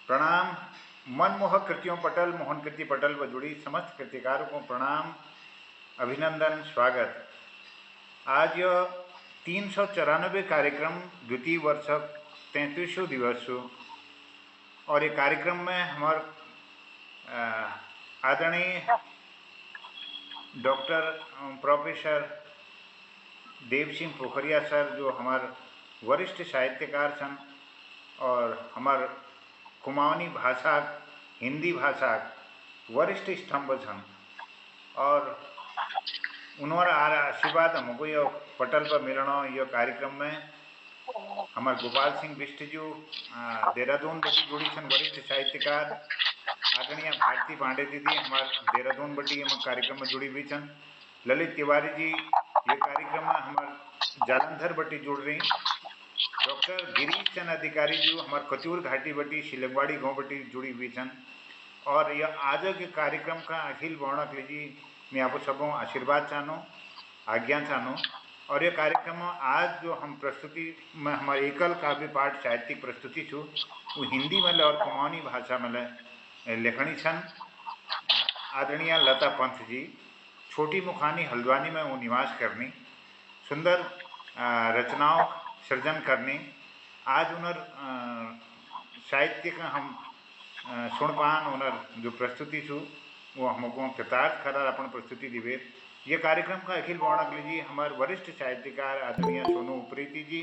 प्रणाम। मनमोहक कृतियों पटल, मोहन कृति पटल पर जुड़ी समस्त कृतिकारों को प्रणाम, अभिनंदन, स्वागत। आज 394 कार्यक्रम द्वितीय वर्षक 33वां दिवस और ये कार्यक्रम में हमारे आदरणीय डॉक्टर प्रोफेसर देव सिंह पोखरिया सर, जो हमारे वरिष्ठ साहित्यकार सन और हमार कुमाऊनी भाषा, हिंदी भाषा वरिष्ठ स्तंभ छन, और उन्होंने आशीर्वाद हमको ये पटल पर मिलना। ये कार्यक्रम में हमारे गोपाल सिंह बिष्ट जी देहरादून बटी जुड़ी छन, वरिष्ठ साहित्यकार। आदरणीय भारती पांडे दीदी हमारे देहरादून बटी कार्यक्रम में जुड़ी हुई छन। ललित तिवारी जी ये कार्यक्रम में हमारे जालंधर बटी जुड़ रही। डॉक्टर गिरीश चंद अधिकारी जी हमारे कचूर घाटी बटी शिलंगवाड़ी गांव बटी जुड़ी हुई छन। और यह आज के कार्यक्रम का अखिल वर्णक लीजिए, मैं आपको सबों आशीर्वाद चाहूँ, आज्ञा चाहूँ। और ये कार्यक्रम आज जो हम प्रस्तुति में हमारे एकल काव्य पाठ साहित्यिक प्रस्तुति छू वो हिंदी में और कुमाऊनी भाषा में लेखनी छन। आदरणीय लता पंथ जी छोटी मुखानी हल्द्वानी में वो निवास करनी, सुंदर रचनाओं सृजन करनी। आज उनर साहित्य का हम सुनपान उनर जो प्रस्तुति छू वो हमको कृतार्थ खरा अपन प्रस्तुति दिवे। ये कार्यक्रम का अखिल वर्णक लीजिए हमारे वरिष्ठ साहित्यकार आदरणीय सोनू उप्रेती जी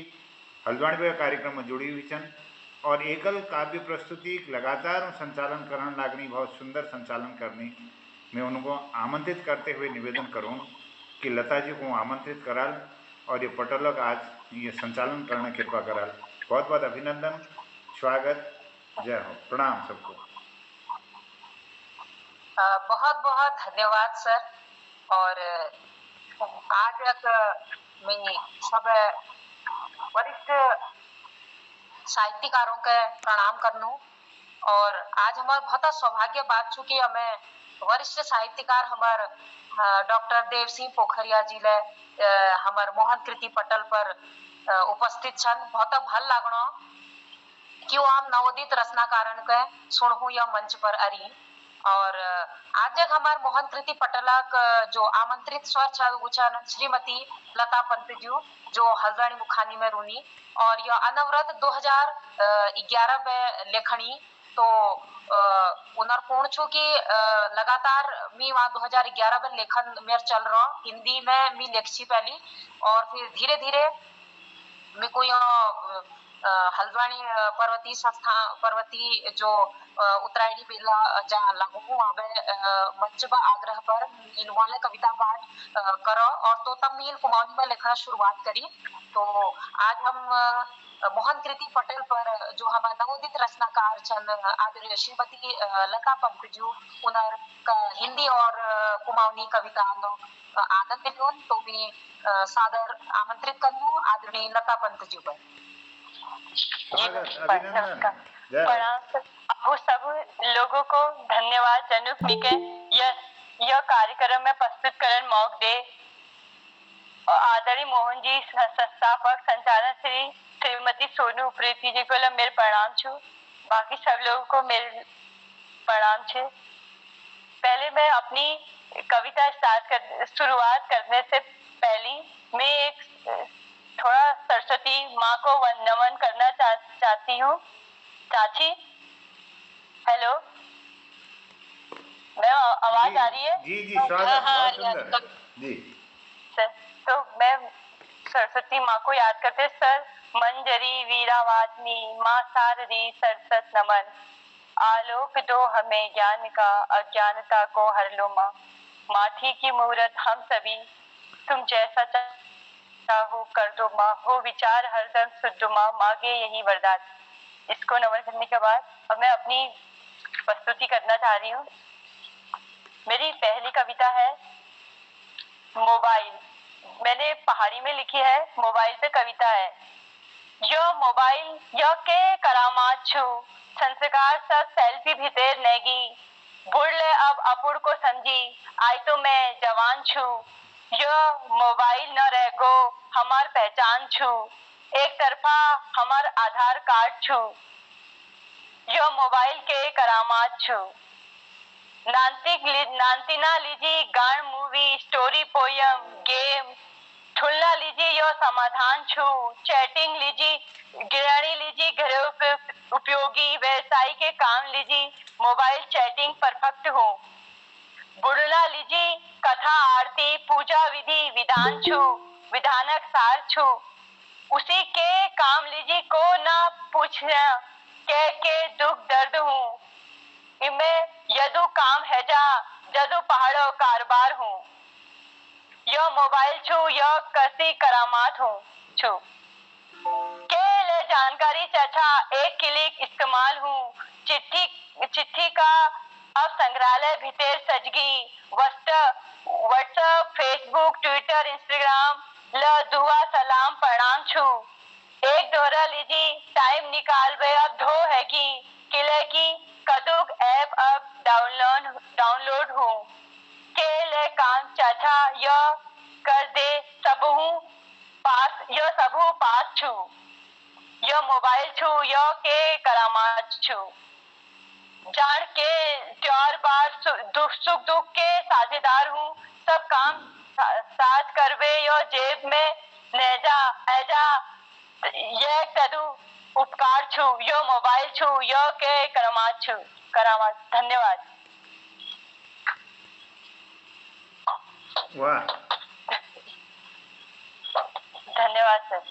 हल्द्वानी में कार्यक्रम में जुड़ी हुई छन। और एकल काव्य प्रस्तुति लगातार संचालन करने लागनी, बहुत सुंदर संचालन करनी। मैं उनको आमंत्रित करते हुए निवेदन करूँ कि लता जी को आमंत्रित कराल और ये पटलक आज ये संचालन करने कृपा कराल। बहुत बहुत अभिनंदन, स्वागत, जय हो, प्रणाम सबको। बहुत बहुत धन्यवाद सर। और आज तक मैं सब वरिष्ठ साहित्यकारों के प्रणाम करनू। और आज हमारा बहुत सौभाग्य बात चूंकि हमें वरिष्ठ साहित्यकार हमार डॉक्टर देव सिंह पोखरिया जी ले हमार मोहन कृति पटल पर उपस्थित छन। बहुत भल लागणो क्यों आम नवोदित रचनाकारण के सुनहु या मंच पर अरी। और आज हमार मोहन कृति पटलक जो आमंत्रित स्वर छन श्रीमती लता पंत जी, जो हल्द्वानी मुखानी में रूनी। और यह अनवरत 2011 में लेखनी। तो उनर पूर्ण छू कि लगातार मी वहाँ 2011 में लेखन मेर चल रहा हिंदी में मी लेखी पहली। और फिर धीरे धीरे मैं कोई हल्द्वानी पर्वती जो उत्तरायणी बेला जहाँ लागू आवे मंच पर आग्रह पर इनवाले कविता पाठ करो। और तो तब मैं कुमाऊनी में लिखना शुरुआत करी। तो आज हम मोहन कृति पटेल पर जो हमारे नवोदित रचनाकार छन आदरणीय श्रीमती लता पंत जी उनर हिंदी और कुमाऊनी कविता आनंद लियोन। तो मैं सादर आमंत्रित करूँ आदरणीय लता पंत जी पर। वो सब लोगों को धन्यवाद जनुक मिके यह कार्यक्रम में प्रस्तुत करण मौक दे। आदरणीय मोहन जी संस्थापक संचालक श्रीमती सोनू उप्रेती जी को मेरे प्रणाम छू। बाकी सब लोगों को मेरे प्रणाम छे। पहले मैं अपनी कविता शुरुआत करने से पहले मैं एक थोड़ा सरस्वती माँ को नमन करना चाहती हूँ। चाची, हेलो, मैं आवाज आ रही है? जी जी, स्वागत, बहुत सुंदर जी। सर, तो मैं सरस्वती माँ को याद करते सर। मंजरी वीरावादनी माँ शारदी सरसत नमन, आलोक दो हमें ज्ञान का अज्ञानता को हर लो माँ। माठी की मुहूर्त हम सभी तुम जैसा चाहो कर दो माँ, हो विचार हरदम शुद्ध माँ, मांगे यही वरदान। इसको नमन करने के बाद अब मैं अपनी प्रस्तुति करना चाह रही हूँ। मेरी पहली कविता है मोबाइल। मैंने पहाड़ी में लिखी है, मोबाइल पे कविता है। यो मोबाइल यो के करामात छू, संस्कार सब सेल्फी भीतर नेगी, बुढ़ले अब अपुड़ को समझी, आई तो मैं जवान छू। यो मोबाइल न रह गो हमार पहचान छू, एक तरफा हमार आधार कार्ड छू। यो मोबाइल के करामात छु नांतिना लीजी गान मूवी स्टोरी पोयम गेम ठुल्ला लीजी यो समाधान छु चैटिंग लीजी गिरानी लीजी घरेलू उपयोगी व्यवसाय के काम लीजी मोबाइल चैटिंग परफेक्ट हूँ बुढ़ला लीजी कथा आरती पूजा विधि विधान छु विधानक सार छु उसी के काम लीजी को ना पूछना के दुख दर्द हूँ इनमें यदु काम है जा जदु पहाड़ो कारोबार हूँ यो मोबाइल छु यो कसी करामात हूँ छु के ले जानकारी चर्चा एक क्लिक इस्तेमाल हूँ चिट्ठी का अब संग्रहालय भीतर सजगी व्हाट्सएप फेसबुक ट्विटर इंस्टाग्राम ल दुआ सलाम प्रणाम छु एक दोहरा लीजी टाइम निकाल वे अब धो है कि किले की कदुक ऐप अब डाउनलोड हूँ के ले काम चाचा यो कर दे सबहू पास छु यो मोबाइल छु यो के करामात छु जान के चार बार सुख दुख के साझेदार हूँ सब काम साथ करवे यो जेब में नेजा ऐजा ये कदू उपकार छु यो मोबाइल छु यो के करामात धन्यवाद वाह धन्यवाद सर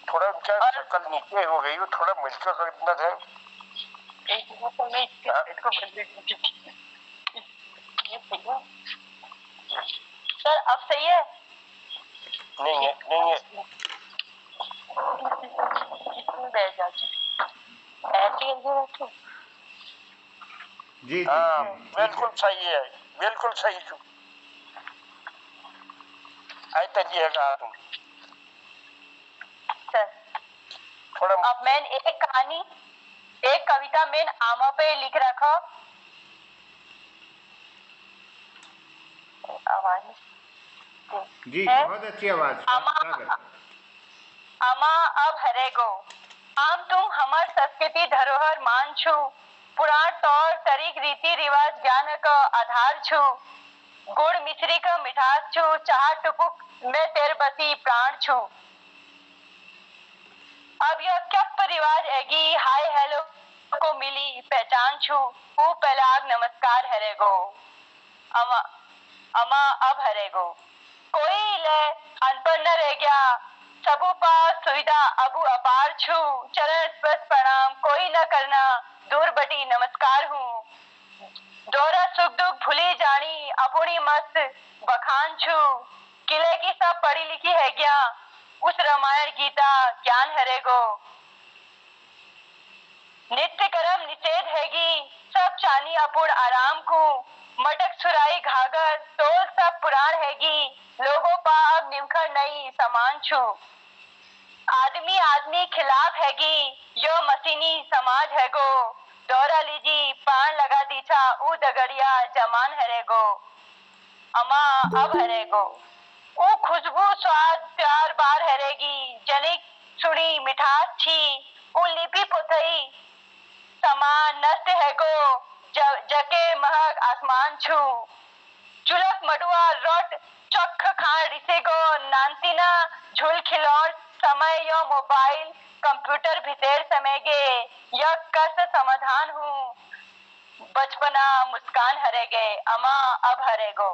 थोड़ा उनका शक्ल नीचे हो गई, वो थोड़ा मुश्किल करना था। सर अब सही है? नहीं है, नहीं है। जी हाँ बिल्कुल सही है, बिल्कुल सही है। कहा तुम सर थोड़ा अब मैं एक कविता में आमा पे लिख रखा आवाज जी बहुत अच्छी आवाज अमा अब हरेगो आम तुम हमार संस्कृति धरोहर मान छु पुराण तौर तरीक रीति रिवाज ज्ञान का आधार छु गुड़ मिश्री का मिठास छु चाह टुपुक में तेर बसी प्राण छु अब यह क्या रिवाज एगी हाय हेलो को मिली पहचान छु ओ पहलाग नमस्कार हरेगो अमा अब हरेगो कोई ले अनपढ़ न रह गया सबू पास सुविधा अबू अपार छु चरण स्पर्श प्रणाम कोई न करना दूर बटी नमस्कार हूँ दौरा सुख दुख भूली जानी अपनी मस्त बखान छु किले की सब पढ़ी लिखी है क्या उस रामायण गीता ज्ञान हरेगो नित्य कर्म निषेध हैगी सब चानी अपूर्ण आराम को मटक छुराई घागर तोल सब पुराण हैगी लोगों पा अब निमखर नहीं समान छु आदमी खिलाफ हैगी यो मसीनी समाज हैगो दौरा लीजी पान लगा दीछा ऊ दगड़िया जमान हरेगो अमा अब हरेगो ऊ खुशबू स्वाद प्यार बार हरेगी जनिक सुनी मिठास छी ऊ लिपि पुथई समान नष्ट हैगो जके महक आसमान छु चुलक मडुआ रोट चख खान रिसेगो नांतिना झुल खिलौन समय यो मोबाइल कंप्यूटर भीतर समेगे यह कस समाधान हूँ बचपना मुस्कान हरेगे अमा अब हरेगो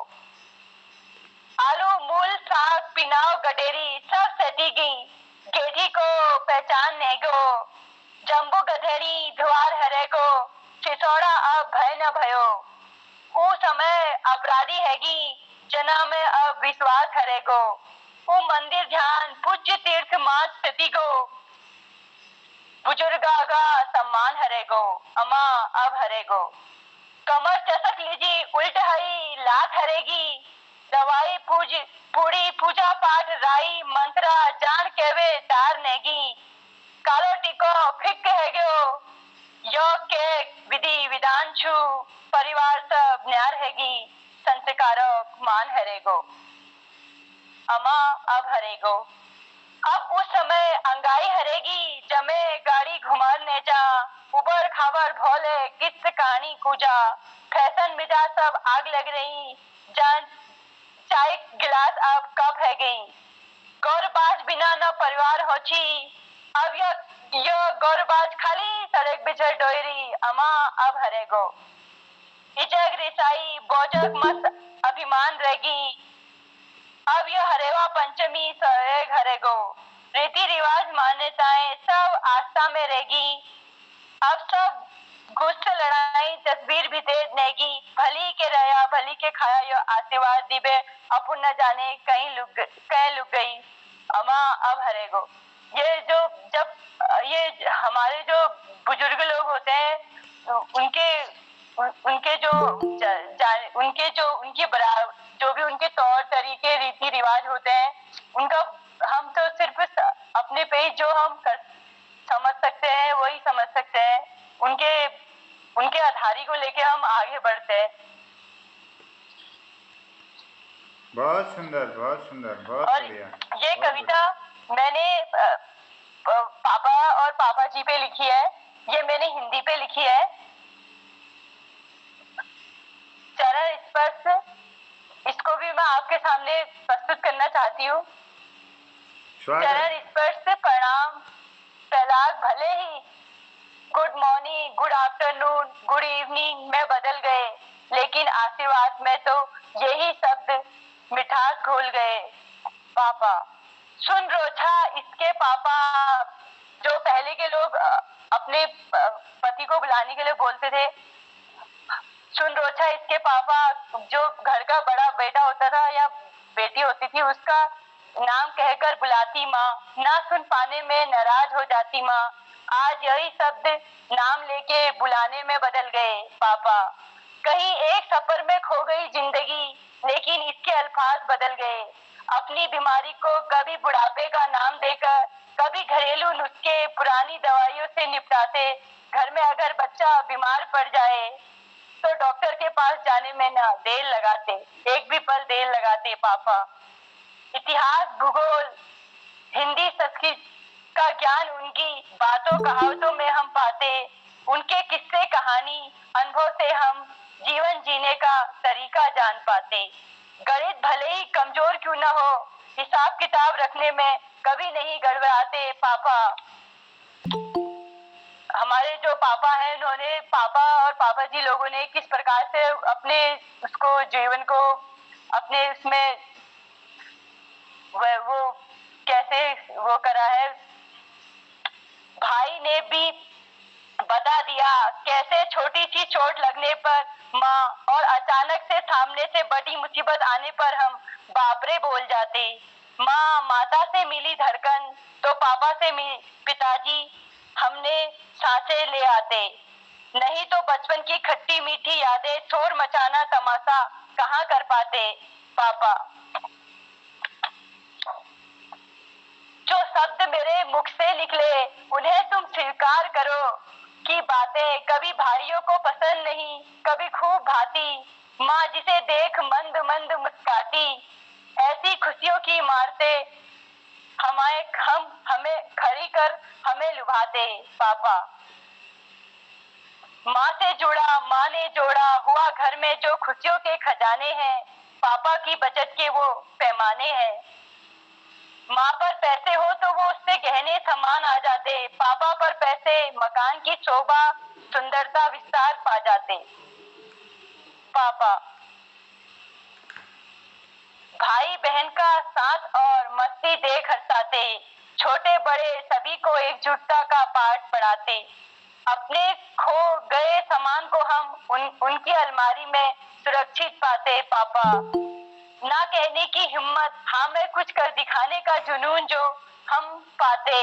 आलू मूल साग पिनाव गडेरी सब सटीगी गेठी को पहचान नेगो जम्बू गधेरी द्वार हरेगो सिसोड़ा अब भय न भयो ऊ समय अपराधी हैगी जना में अब विश्वास हरेगो ऊ मंदिर ध्यान पूज्य तीर्थ मात स्थिति को बुजुर्गा का सम्मान हरेगो अमा अब हरेगो कमर चसक लीजी उल्ट हई लात हरेगी दवाई पूरी पूजा पाठ राई मंत्रा जान केवे तार नेगी कालो टिको फिक हैगो योग के विधि विधान छु परिवार सब न्यार हैगी संस्कारक मान हरेगो अमा अब हरेगो अब उस समय अंगाई हरेगी जमे गाड़ी घुमार ने जा उबर खावर भोले किस्त कहानी कूजा फैशन मिजाज सब आग लग रही जान चाय गिलास अब कब है गई गौरबाज बिना न परिवार होची अब यह गौरबाज खाली सड़क बिछड़ डोयरी अमा अब हरेगो इजग रिसाई बोजक मत अभिमान रहेगी अब यह हरेवा पंचमी सरेग हरेगो रीति रिवाज मान्यताएं सब आस्था में रहेगी अब सब गुस्से लड़ाई तस्वीर भी दे देगी भली के रहा भली के खाया यो आशीर्वाद दिबे अपन न जाने कहीं लुक गई अमा अब हरेगो ये जो जब ये हमारे जो बुजुर्ग लोग होते हैं उनके जो जो भी उनके तौर तरीके रीति रिवाज होते हैं उनका हम तो सिर्फ अपने पे ही जो हम समझ सकते हैं वही समझ सकते हैं उनके आधारी को लेके हम आगे बढ़ते हैं। बहुत सुंदर बहुत बढ़िया। ये कविता मैंने पापा और पापा जी पे लिखी है ये मैंने हिंदी पे लिखी है। चरण स्पर्श इसको भी मैं आपके सामने प्रस्तुत करना चाहती हूँ। चरण स्पर्श प्रणाम तलाक भले ही good morning good afternoon good evening में बदल गए लेकिन आशीर्वाद में तो यही शब्द मिठास घोल गए। पापा सुन रोछा इसके पापा जो पहले के लोग अपने पति को बुलाने के लिए बोलते थे सुन रोछा इसके पापा जो घर का बड़ा बेटा होता था या बेटी होती थी उसका नाम कहकर बुलाती माँ ना सुन पाने में नाराज हो जाती माँ आज यही शब्द नाम लेके बुलाने में बदल गए। पापा कहीं एक सफर में खो गई जिंदगी लेकिन इसके अल्फाज बदल गए। अपनी बीमारी को कभी बुढ़ापे का नाम देकर कभी घरेलू नुस्खे पुरानी दवाइयों से निपटाते। घर में अगर बच्चा बीमार पड़ जाए तो डॉक्टर के पास जाने में ना देर लगाते एक भी पल देर लगाते। पापा इतिहास भूगोल हिंदी संस्कृत का ज्ञान उनकी बातों कहावतों में हम पाते। उनके किस्से कहानी अनुभव से हम जीवन जीने का तरीका जान पाते। गणित भले ही कमजोर क्यों न हो हिसाब किताब रखने में कभी नहीं गड़बड़ाते। पापा हमारे जो पापा हैं उन्होंने पापा और पापा जी लोगों ने किस प्रकार से अपने उसको जीवन को अपने उसमें वो कैसे वो करा है। भाई ने भी बता दिया कैसे छोटी सी चोट लगने पर माँ और अचानक से सामने से बड़ी मुसीबत आने पर हम बापरे बोल जाते। माँ माता से मिली धड़कन तो पापा से पिताजी हमने सांसें ले आते। नहीं तो बचपन की खट्टी मीठी यादें शोर मचाना तमाशा कहाँ कर पाते। पापा जो शब्द मेरे मुख से निकले उन्हें तुम स्वीकार करो कि बातें कभी भाइयों को पसंद नहीं कभी खूब भाती। माँ जिसे देख मंद मंद मुस्काती ऐसी खुशियों की मारते हमें खड़ी कर हमें लुभाते। पापा माँ से जुड़ा माँ ने जोड़ा हुआ घर में जो खुशियों के खजाने हैं पापा की बचत के वो पैमाने हैं। माँ पर पैसे हो तो वो उससे गहने सामान आ जाते। पापा पर पैसे मकान की शोभा सुंदरता विस्तार पा जाते। पापा भाई बहन का साथ और मस्ती देख हंसाते। छोटे बड़े सभी को एकजुटता का पाठ पढ़ाते। अपने खो गए सामान को हम उनकी अलमारी में सुरक्षित पाते। पापा ना कहने की हिम्मत हाँ मैं कुछ कर दिखाने का जुनून जो हम पाते।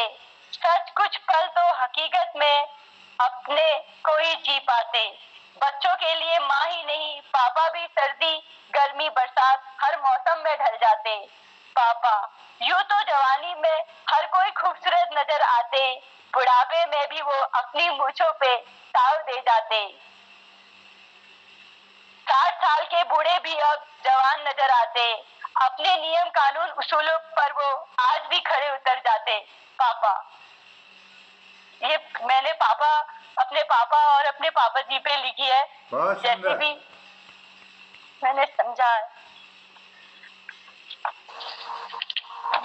सच कुछ पल तो हकीकत में अपने को ही जी पाते। बच्चों के लिए माँ ही नहीं पापा भी सर्दी गर्मी बरसात हर मौसम में ढल जाते। पापा यूं तो जवानी में हर कोई खूबसूरत नजर आते। बुढ़ापे में भी वो अपनी मूंछों पे ताव दे जाते। 60 साल के बूढ़े भी अब जवान नजर आते। अपने नियम कानून उसूलों पर वो आज भी खड़े उतर जाते। पापा ये मैंने पापा अपने अपने पापा और अपने पापा जी पे लिखी है, बहुत जैसे सुंदर। भी मैंने समझा है।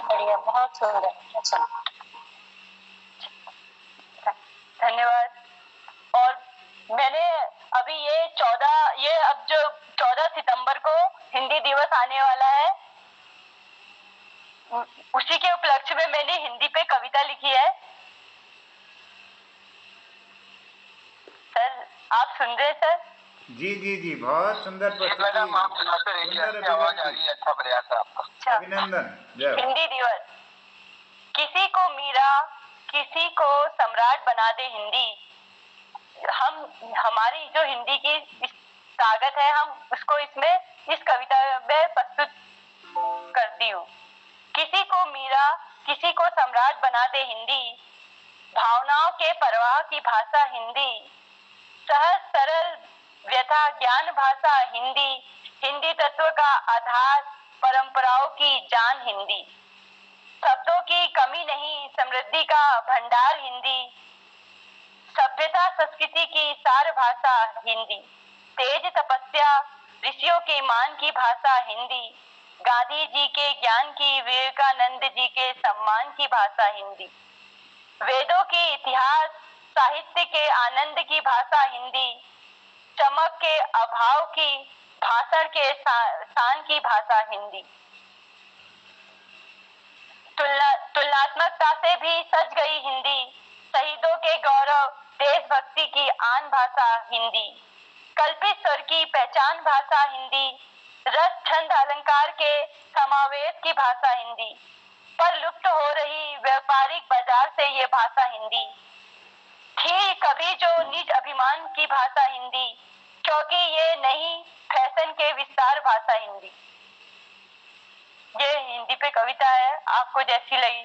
बढ़िया, बहुत सुंदर। अच्छा, धन्यवाद। और मैंने अभी ये अब जो 14 सितंबर को हिंदी दिवस आने वाला है, उसी के उपलक्ष्य में मैंने हिंदी पे कविता लिखी है। सर आप सुन रहे हैं सर? जी जी जी, बहुत सुंदर प्रस्तुति, मैडम आप सुनाते रहिए, सुंदर अच्छी आवाज आ अभिव्यक्ति। रही है, अच्छा प्रयास है आपका। अच्छा, अभिनंदन। जय। हिंदी दिवस। किसी को मीरा, किसी को सम्राट बना दे हिंदी। हमारी जो हिंदी की इस ताकत है, हम उसको इसमें इस कविता में प्रस्तुत करती हूँ। किसी को मीरा, किसी को सम्राट बना दे हिंदी, भावनाओं के परवाह की भाषा हिंदी, सहज सरल व्यथा ज्ञान भाषा हिंदी, हिंदी तत्व का आधार परंपराओं की जान हिंदी, शब्दों की कमी नहीं समृद्धि का भंडार हिंदी, सभ्यता संस्कृति की सार भाषा हिंदी, तेज तपस्या ऋषियों के मान की भाषा हिंदी, गांधी जी के ज्ञान की विवेकानंद जी के सम्मान की भाषा हिंदी, वेदों की इतिहास साहित्य के आनंद की भाषा हिंदी, चमक के अभाव की भाषण के शान की भाषा हिंदी, तुलनात्मकता से भी सज गई हिंदी, शहीदों के गौरव देशभक्ति की आन भाषा हिंदी, कल्पित स्वर की पहचान भाषा हिंदी, रस छंद अलंकार के समावेश की भाषा हिंदी, पर लुप्त हो रही व्यापारिक बाजार से ये भाषा हिंदी थी कभी जो निज अभिमान की भाषा हिंदी, क्योंकि ये नहीं फैशन के विस्तार भाषा हिंदी। ये हिंदी पे कविता है, आपको जैसी लगी।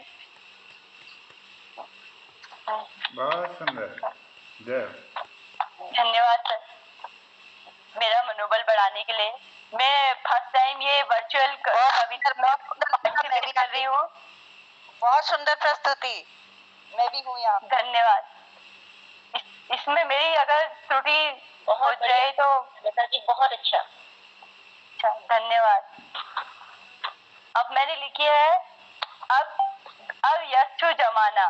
बहुत सुंदर। जय। धन्यवाद सर, मेरा मनोबल बढ़ाने के लिए। मैं फर्स्ट टाइम ये वर्चुअल कविता कर रही हूँ। बहुत सुंदर प्रस्तुति, मैं भी हूँ यहाँ। धन्यवाद। इसमें मेरी अगर त्रुटि हो जाए तो नेताजी बहुत अच्छा। अच्छा, धन्यवाद। अब मैंने लिखी है, अब यशु जमाना,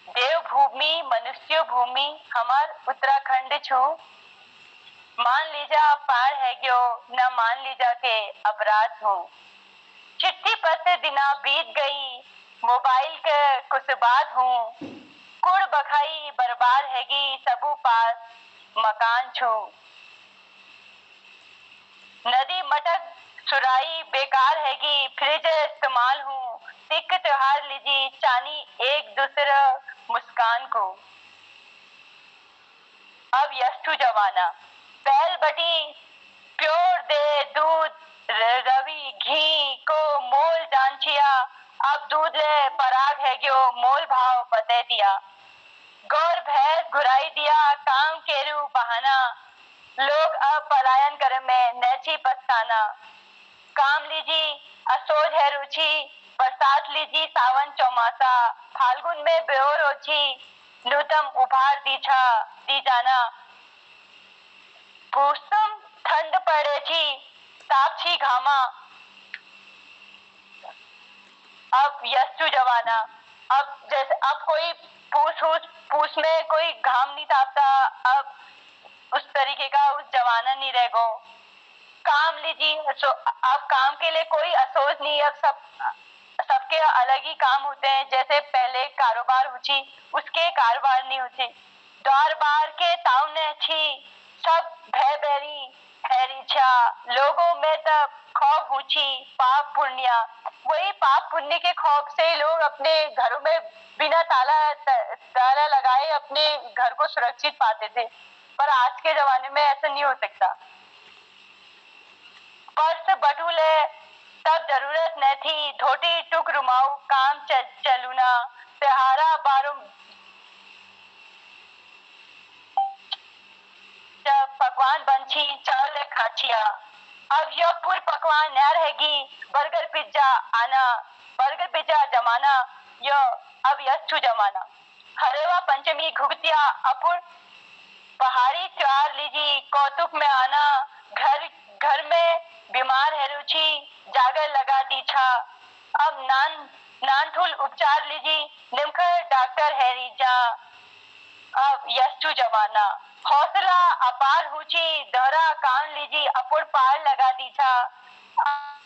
देवभूमि मनुष्य भूमि हमार उत्तराखंड छू, मान लीजा पार है गयो न मान लीजा के अपराध हूँ, चिट्ठी पत्र दिना बीत गई मोबाइल के कुछ बात हूँ, कुड़ बखाई बर्बाद हैगी सबू पास मकान छू, नदी मटक सुराई बेकार हैगी फ्रिज इस्तेमाल हूँ, सिख त्योहार लीजी चानी एक दूसरे मुस्कान को, अब यस्तु जमाना, बैल बटी प्योर दे दूध रवि घी को मोल जांचिया, अब दूध ले पराग है गयो मोल भाव बते दिया, गौर भैंस घुराई दिया काम केरू बहाना, लोग अब पलायन कर में नैची पछताना, काम लीजी असोज है रुचि बरसात लीजी सावन चौमासा, फाल्गुन में बेओर ओछी नूतम उपहार दी जाना, पूसम ठंड पड़े छी तापछी घामा, अब यस्तु जवाना, अब जैसे अब कोई पूस में कोई घाम नहीं तापता, अब उस तरीके का उस जमाना नहीं रह गो, काम लीजिए अब काम के लिए कोई असोज नहीं, अब सबके अलग ही काम होते हैं, जैसे पहले कारोबार हुची उसके कारोबार नहीं हुची, द्वार बार के ताव ने छी सब भय बैरी हैरी छा, लोगों में तब खौफ हुची पाप पुण्य, वही पाप पुण्य के खौफ से लोग अपने घरों में बिना ताला लगाए अपने घर को सुरक्षित पाते थे, पर आज के जमाने में ऐसा नहीं हो सकता। पर्स बटूले तब जरूरत न थी धोती टुक रुमाऊ काम चलूना, त्योहारा बारू पकवान बंची चावल खाचिया, अब यह पूर्व पकवान न रहेगी बर्गर पिज्जा आना, बर्गर पिज्जा जमाना, यह अब यस्तु जमाना, हरेवा पंचमी घुगतिया अपुर पहाड़ी चार लीजी कौतुक में आना घर घर में बीमार है रुचि जागर लगा दीछा अब नानठुल उपचार लीजी निमखर डॉक्टर है रीजा अब यस्तु जमाना हौसला अपार हुची दोहरा काम लीजी अपुर पार लगा दीछा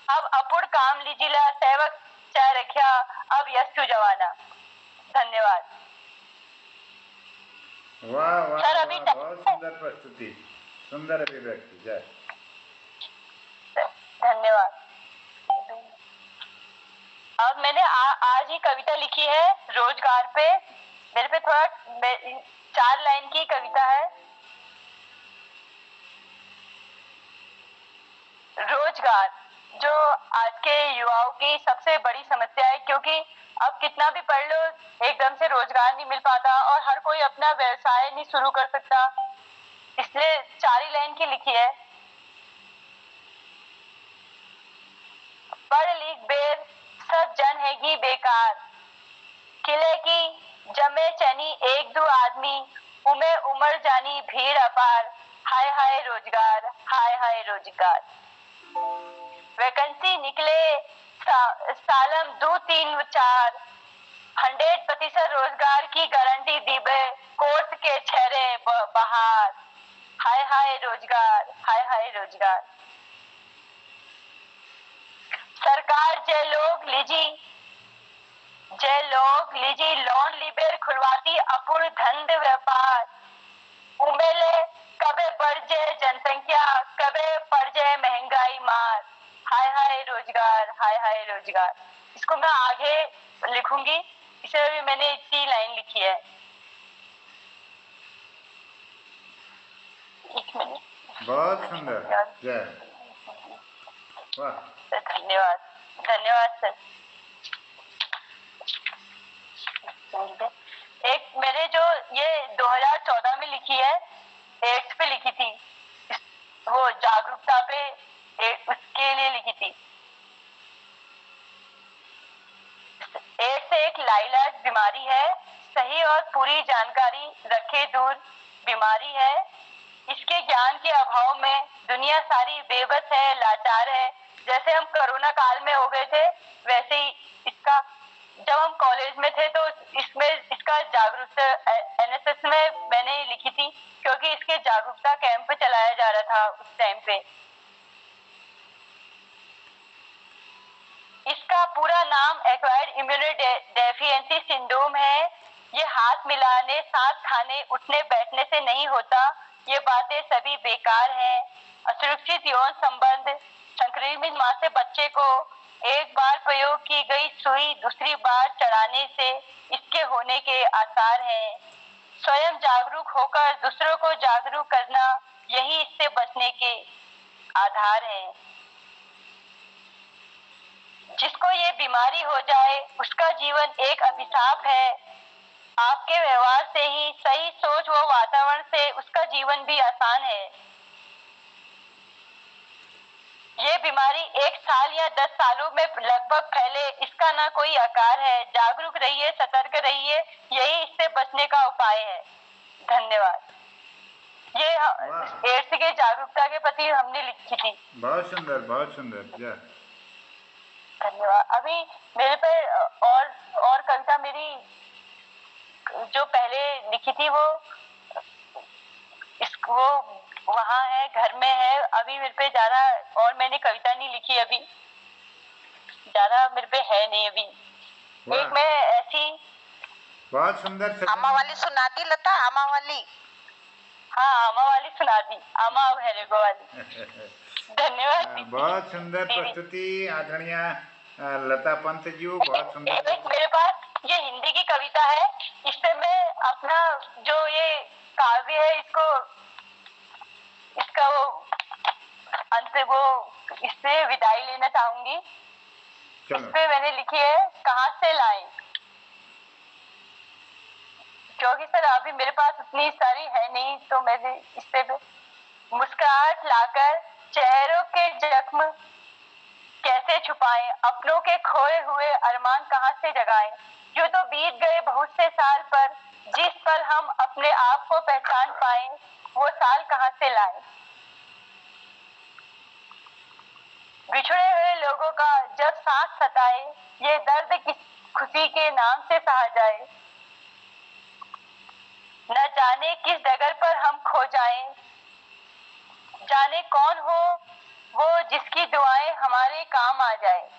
अब अपुर काम लीजी ला सेवक चाह रखा अब यस्तु जमाना। धन्यवाद वाह वाह सर, वाह, अभी बहुत सुंदर प्रस्तुति, सुंदर अभिव्यक्ति। जय। धन्यवाद। अब मैंने आज ही कविता लिखी है रोजगार पे। मेरे पे थोड़ा 4 लाइन की कविता है। रोजगार जो आज के युवाओं की सबसे बड़ी समस्या है, क्योंकि अब कितना भी पढ़ लो एकदम से रोजगार नहीं मिल पाता और हर कोई अपना व्यवसाय नहीं शुरू कर सकता, इसलिए 4 ही लाइन की लिखी है। पढ़ लिख बेर सब जन हैगी बेकार, किले की जमे चनी 1-2 आदमी, उमे उमर जानी भीड़ अपार, हाय हाय रोजगार, हाय हाय रोजगार। वैकेंसी निकले सालम 2-3-4, 100% रोजगार की गारंटी दीबे कोर्स के छेरे बहार, हाय हाय रोजगार, हाय हाय रोजगार। सरकार जे लोग लीजी लोन लिबेर खुलवाती अपुर धंध व्यापार, उमेले कबे बढ़ जाए जनसंख्या कबे पड़ जाए महंगाई मार, हाय हाय रोजगार, हाय हाय रोजगार। इसको मैं आगे लिखूंगी, इसे भी मैंने इतनी लाइन लिखी है। 1 मिनट। बहुत सुंदर। जय। वाह। धन्यवाद, धन्यवाद सर। एक मैंने जो ये 2014 में लिखी है, एड्स पे लिखी थी, वो जागरूकता पे उसके लिए लिखी थी। एड्स एक लाइलाज बीमारी है, सही और पूरी जानकारी रखे दूर बीमारी है। इसके ज्ञान के अभाव में दुनिया सारी बेबस है, लाचार है। जैसे हम कोरोना काल में हो गए थे, वैसे ही इसका जब हम कॉलेज में थे तो इसका जागरूकता एनएसएस में मैंने लिखी थी, क्योंकि इसके जागरूकता कैंप चलाया जा रहा था उस टाइम पे। इसका पूरा नाम एक्वायर्ड इम्यूनोडेफिशिएंसी सिंड्रोम है। ये हाथ मिलाने, साथ खाने, उठने बैठने से नहीं होता। ये बातें सभी बेकार हैं। असुरक्षित यौन संबंध, संक्रमित मां से बच्चे को एक बार प्रयोग की गई सुई दूसरी बार चढ़ाने से इसके होने के आसार हैं। स्वयं जागरूक होकर दूसरों को जागरूक करना, यही इससे बचने के आधार हैं। जिसको ये बीमारी हो जाए उसका जीवन एक अभिशाप है। आपके व्यवहार से ही, सही सोच व वातावरण से उसका जीवन भी आसान है। ये बीमारी 1 साल या 10 सालों में लगभग फैले, इसका ना कोई आकार है। जागरूक रहिए, सतर्क रहिए, यही इससे बचने का उपाय है। धन्यवाद। ये एड्स के जागरूकता के प्रति हमने लिखी थी। बहुत सुंदर, बहुत सुंदर। धन्यवाद। अभी मेरे पे और कविता मेरी जो पहले लिखी थी वो वहाँ है, घर में है। अभी मेरे पे ज्यादा और मैंने कविता नहीं लिखी, अभी ज्यादा मेरे पे है नहीं अभी। एक मैं ऐसी बहुत सुंदर आमा वाली सुनाती लता, आमा वाली। हाँ, आमा वाली सुना दी, आमा अब है रेगो वाली। धन्यवाद। बहुत सुंदर प्रस्तुति आदरणीय लता पंत जी, बहुत सुंदर। मेरे पास ये हिंदी की कविता है, इससे मैं अपना जो ये काव्य है इसका वो अंत वो इससे विदाई लेना चाहूंगी। इसपे मैंने लिखी है कहाँ से लाएं, क्योंकि सर अभी मेरे पास उतनी सारी है नहीं, तो मैंने इसपे मुस्कुराहट लाकर चेहरों के जख्म कैसे छुपाएं, अपनों के खोए हुए अरमान कहाँ से जगाएं, यूं तो बीत गए बहुत से साल, पर जिस पल हम अपने आप को पहचान पाए वो साल कहाँ से लाए। बिछड़े हुए लोगों का जब सांस सताए, ये दर्द किस खुशी के नाम से सहा जाए। न जाने किस डगर पर हम खो जाएं, जाने कौन हो वो जिसकी दुआएं हमारे काम आ जाए।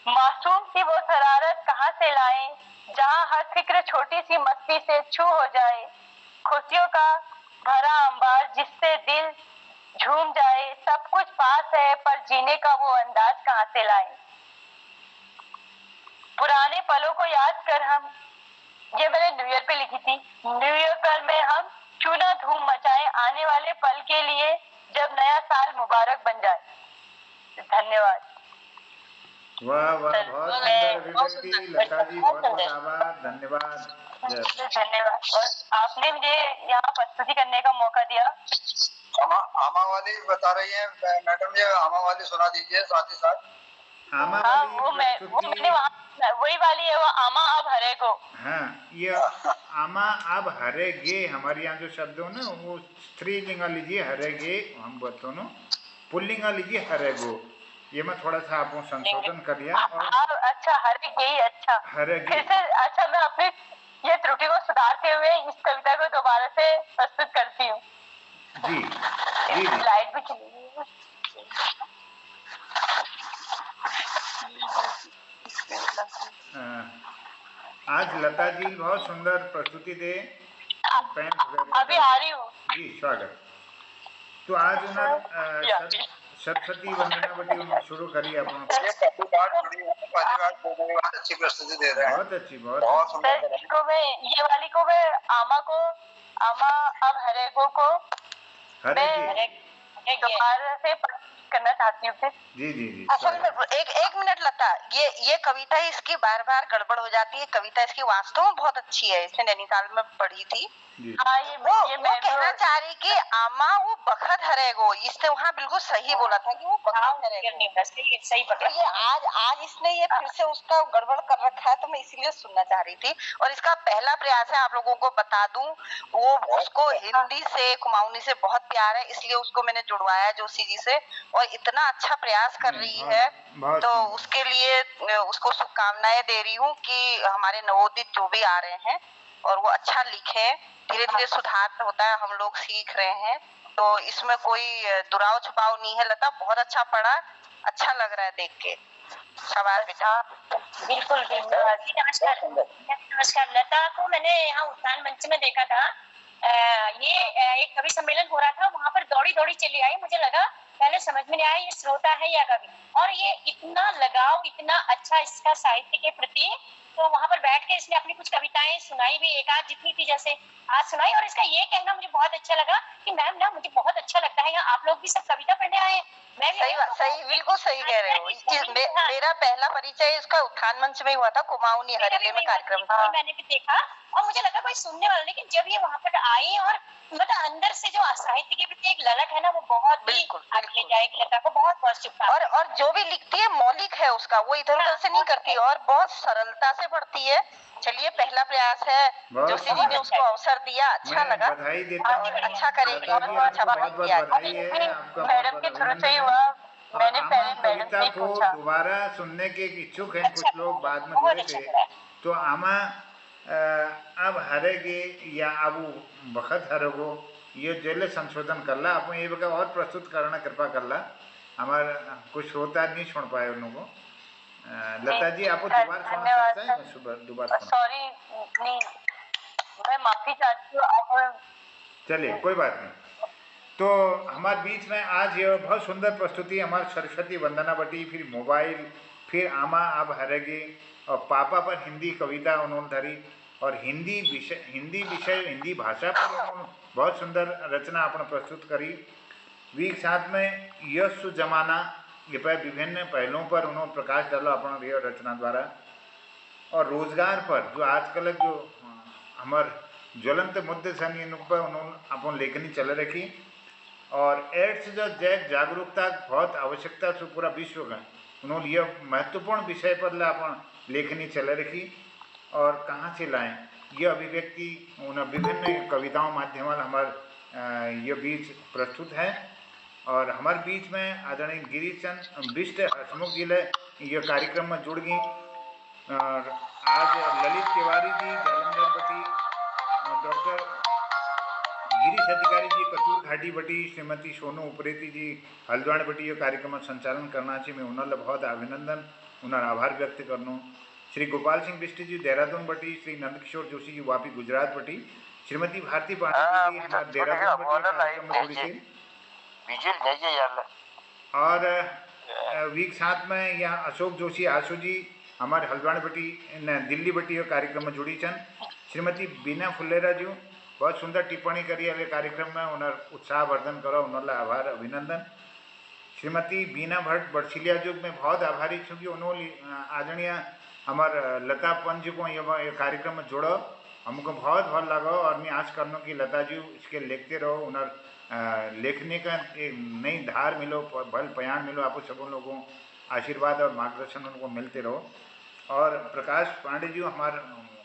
मासूम सी वो शरारत कहाँ से लाएं, जहाँ हर फिक्र छोटी सी मस्ती से छू हो जाए। खुशियों का भरा अंबार जिससे दिल झूम जाए, सब कुछ पास है पर जीने का वो अंदाज कहाँ से लाएं। पुराने पलों को याद कर हम, ये मैंने न्यू ईयर पे लिखी थी, न्यू ईयर पर में हम क्यों ना धूम मचाएं आने वाले पल के लिए, जब नया साल मुबारक बन जाए। धन्यवाद। वाह वाह, बहुत सुंदर अभिव्यक्ति लता जी, बहुत बहुत आभार, धन्यवाद। धन्यवाद। और आपने मुझे यहाँ प्रस्तुति करने का मौका दिया। आमा वाली बता रही है मैडम, ये आमा वाली सुना दीजिए साथ ही साथ। आमा हाँ, वाली वो मैंने वही वाली है, वो आमा अब हरे को। हाँ, ये आमा अब हरेगे, हमारे यहाँ जो शब्द हो ना वो स्त्रीलिंग लीजिए हरेगे, हम बोलते हो पुल्लिंग लीजिए हरेगो, ये मैं थोड़ा सा आपको संशोधन कर लिया। और अच्छा हरेगे ही, अच्छा हरेगे। फिर से अच्छा, मैं अपनी ये त्रुटि को सुधारते हुए इस कविता को दोबारा से प्रस्तुत करती हूँ। जी जी जी। लाइट भी चली गई। आज लता जी बहुत सुंदर प्रस्तुति दे, अभी आ रही हूँ जी, स्वागत। तो आज उन्हें सरस्वती वंदना बटी उन्होंने शुरू करी अपना, अच्छी प्रस्तुति दे रहे हैं, बहुत अच्छी, बहुत सुंदर। इसको मैं ये वाली को मैं आमा अब हरेगो को मैं दोबारा से करना चाहती हूँ। जी जी जी। असल में एक मिनट लता, ये कविता इसकी बार बार गड़बड़ हो जाती है। कविता इसकी वास्तव में बहुत अच्छी है, इसने नैनीताल में पढ़ी थी। हाँ, वो कहना चाह रही कि आमा वो बखत हरेगो, इसने वहाँ बिल्कुल सही बोला था कि वो बखत हरेगो, सही पकड़ा। ये आज इसने ये फिर से उसका गड़बड़ कर रखा है, तो मैं इसीलिए सुनना चाह रही थी। और इसका पहला प्रयास है, आप लोगों को बता दूं, वो उसको हिंदी से कुमाऊनी से बहुत प्यार है, इसलिए उसको मैंने जुड़वाया जोशी जी से, और इतना अच्छा प्रयास कर रही है, तो उसके लिए उसको शुभकामनाएं दे रही हूँ कि हमारे नवोदित जो भी आ रहे हैं और वो अच्छा लिखे। धीरे धीरे सुधार होता है, हम लोग सीख रहे हैं, तो इसमें कोई दुराव छुपाव नहीं है। लता बहुत अच्छा पढ़ा, अच्छा लग रहा है देख के। सवाल बेटा। बिल्कुल बिल्कुल। नमस्कार। लता को मैंने यहाँ उत्थान मंच में देखा था, ये एक कवि सम्मेलन हो रहा था, वहाँ पर दौड़ी दौड़ी चली आई। मुझे लगा पहले समझ में नहीं आया ये श्रोता है या कवि, और ये इतना लगाव, इतना अच्छा इसका साहित्य के प्रति, तो वहाँ पर बैठ के इसने अपनी कुछ कविताएं सुनाई भी, एक आध जितनी थी जैसे आज सुनाई। और इसका ये कहना मुझे बहुत अच्छा लगा कि मैम ना मुझे बहुत अच्छा लगता है, यहाँ आप लोग भी सब कविता पढ़ने आए हैं। मैं सही बिल्कुल सही कह रहे हो। मेरा पहला परिचय इसका उत्थान मंच में हुआ था, कुमाऊनी हरेले में कार्यक्रम था, मैंने भी देखा और मुझे लगा कोई सुनने वाला, लेकिन जब ये वहाँ पर आई और मतलब अंदर से जो साहित्य के प्रति एक ललक है ना, वो बहुत ही आगे जाएगी। लता को बहुत बहुत शुभकामनाएं। और जो भी लिखती है मौलिक है उसका, वो इधर उधर से नहीं करती और बहुत सरलता से पढ़ती है। चलिए पहला प्रयास है, जोशी जी ने उसको अवसर दिया, अच्छा लगा, बधाई देता हूं। अच्छा करेगी और अच्छा किया। मैडम के थ्रू से ही हुआ, मैंने पहले मैडम से को दोबारा सुनने के इच्छुक हैं कुछ लोग, बाद में जुड़े थे। तो आमा अब हरेगे या अब बखत हरेगो, ये जेले संशोधन करला आप ये बगा और प्रस्तुत करना कृपा करला, हमार कुछ होता नहीं सुन पाए उन लोगों। लता जी आपको दोबारा सुना सकते हैं? दोबारा सॉरी, नहीं मैं माफी चाहती हूँ आप। चलिए कोई बात नहीं। तो हमारे बीच में आज ये बहुत सुंदर प्रस्तुति हमारे सरस्वती वंदना बटी, फिर मोबाइल, फिर आमा अब हरेगे, और पापा पर हिंदी कविता उन्होंने धरी, और हिंदी विषय हिंदी भाषा पर उन्होंने बहुत सुंदर रचना अपने प्रस्तुत करी। वीक साथ में यश जमाना ये पर विभिन्न पहलुओं पर उन्होंने प्रकाश डाला अपने रचना द्वारा, और रोजगार पर जो आजकल जो हमारे ज्वलंत मुद्दे सन इन पर उन्होंने अपन लेखनी चल रखी, और एड्स जो जागरूकता बहुत आवश्यकता से पूरा विश्व का उन्होंने यह महत्वपूर्ण विषय पर अपन लेखनी चल रखी और कहाँ से लाएं यह अभिव्यक्ति उन विभिन्न कविताओं माध्यम हमारे ये बीच प्रस्तुत है। और हमारे बीच में आदरणीय गिरीचंद बिष्ट हसमुख जी ने यह कार्यक्रम में जुड़ गई। और आज ललित तिवारी जी जालंधर बटी, डॉक्टर गिरीश अधिकारी जी कचूर घाटी बटी, श्रीमती सोनू उप्रेती जी हल्द्वानी बटी ये कार्यक्रम संचालन करना चाहिए। मैं उन्होंने बहुत अभिनंदन उन्हें आभार व्यक्त करनो। श्री गोपाल सिंह बिष्ट जी देहरादून बटी, श्री नंदकिशोर जोशी जी वापी गुजरात बटी, श्रीमती भारती पांडे जी हमारे देहरादून बटी और वीक साथ में यहाँ अशोक जोशी आशु जी हमारे हल्द्वानी बटी दिल्ली बटी ये कार्यक्रम में जुड़ी छन। श्रीमती बीना फुल्लेरा जी बहुत सुंदर टिप्पणी करी है कार्यक्रम में उन्हें उत्साहवर्धन करो उन्होंने आभार अभिनंदन। श्रीमती बीना भट्ट बड़सिलिया जो मैं बहुत आभारी छूँ कि उन्होंने आदरणीय हमार लता पंच को ये कार्यक्रम में जोड़ो, हमको बहुत भल लगा और मैं आश करना कि लता जी इसके लिखते रहो, उन्हें लेखने का एक नई धार मिलो, भल पयाण मिलो, आप सब लोगों आशीर्वाद और मार्गदर्शन उनको मिलते रहो। और प्रकाश पांडे जी हमारे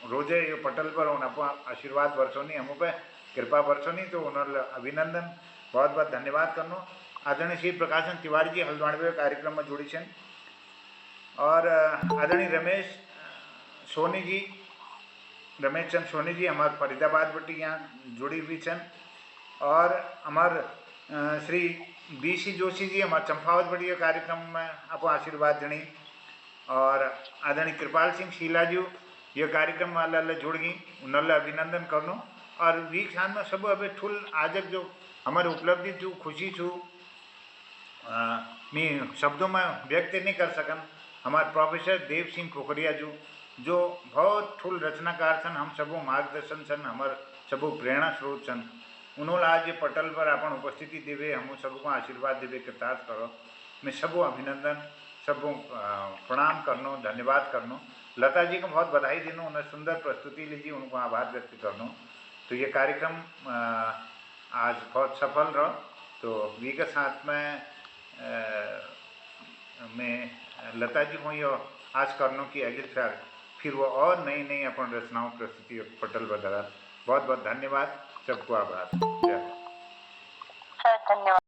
रोजे ये पटल पर आप आशीर्वाद वर्षों नहीं हम पे कृपा वर्षों नहीं, तो उन्होंने अभिनंदन बहुत बहुत धन्यवाद करनो। आदरणीय श्री प्रकाशन तिवारी जी हल्द्वानी कार्यक्रम में जुड़ी छन और आदरणीय रमेश चंद सोनी जी हमारे फरीदाबाद बटी यहाँ जुड़ी हुई छन और हमारे श्री BC जोशी जी हमारे चंपावत बटी कार्यक्रम में आप आशीर्वाद जणी और आदरणीय कृपाल सिंह शीला जी ये कार्यक्रम वाला जुड़ गई उन्होंने अभिनंदन करनो। और वीक खान में सब अभी ठुल आज जो हमारे उपलब्धि जो खुशी छू मैं शब्दों में व्यक्त नहीं कर सकन। हमारे प्रोफेसर देव सिंह पोखरिया जो बहुत ठुल रचनाकार सन, हम सबों मार्गदर्शन सन, हमारे सबों प्रेरणा स्रोत सन, उन्होंने आज ये पटल पर अपन उपस्थिति देवे हम सबको आशीर्वाद देवे कृतार्थ करो। मैं सबों अभिनंदन सबों प्रणाम करनो, धन्यवाद करनो। लता जी को बहुत बधाई देनो, उन्हें सुंदर प्रस्तुति लीजिए, उनको आभार व्यक्त करनो। तो ये कार्यक्रम आज बहुत सफल रहा। तो वी के साथ में मैं लता जी को ये आज करनो कि अगले फिर वो और नई नई अपन रचनाओं प्रस्तुति पटल बदला। बहुत बहुत धन्यवाद, सबको आभार। धन्यवाद।